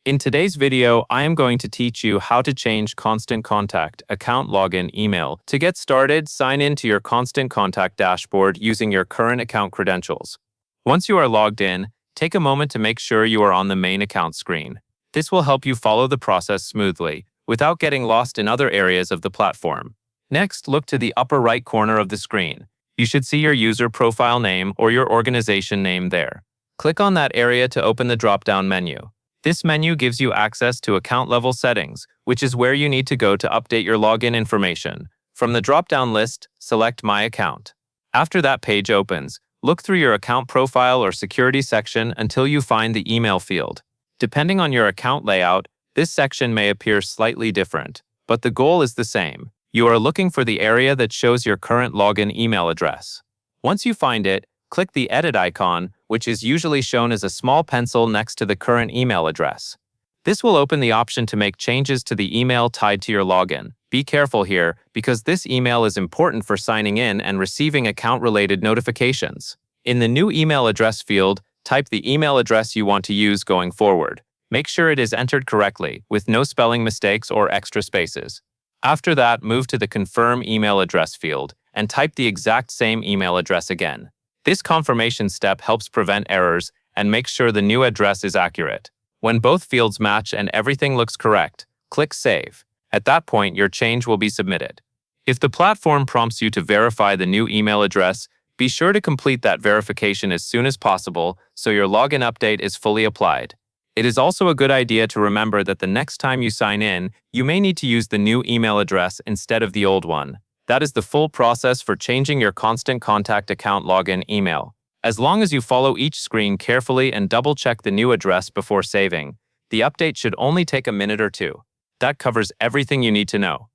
In today's video, I am going to teach you how to change Constant Contact account login email. To get started, sign in to your Constant Contact dashboard using your current account credentials. Once you are logged in, take a moment to make sure you are on the main account screen. This will help you follow the process smoothly, without getting lost in other areas of the platform. Next, look to the upper right corner of the screen. You should see your user profile name or your organization name there. Click on that area to open the drop-down menu. This menu gives you access to account-level settings, which is where you need to go to update your login information. From the drop-down list, select My Account. After that page opens, look through your account profile or security section until you find the email field. Depending on your account layout, this section may appear slightly different, but the goal is the same. You are looking for the area that shows your current login email address. Once you find it, click the Edit icon, which is usually shown as a small pencil next to the current email address. This will open the option to make changes to the email tied to your login. Be careful here, because this email is important for signing in and receiving account-related notifications. In the New Email Address field, type the email address you want to use going forward. Make sure it is entered correctly, with no spelling mistakes or extra spaces. After that, move to the Confirm Email Address field and type the exact same email address again. This confirmation step helps prevent errors and makes sure the new address is accurate. When both fields match and everything looks correct, click Save. At that point, your change will be submitted. If the platform prompts you to verify the new email address, be sure to complete that verification as soon as possible so your login update is fully applied. It is also a good idea to remember that the next time you sign in, you may need to use the new email address instead of the old one. That is the full process for changing your Constant Contact account login email. As long as you follow each screen carefully and double-check the new address before saving, the update should only take a minute or two. That covers everything you need to know.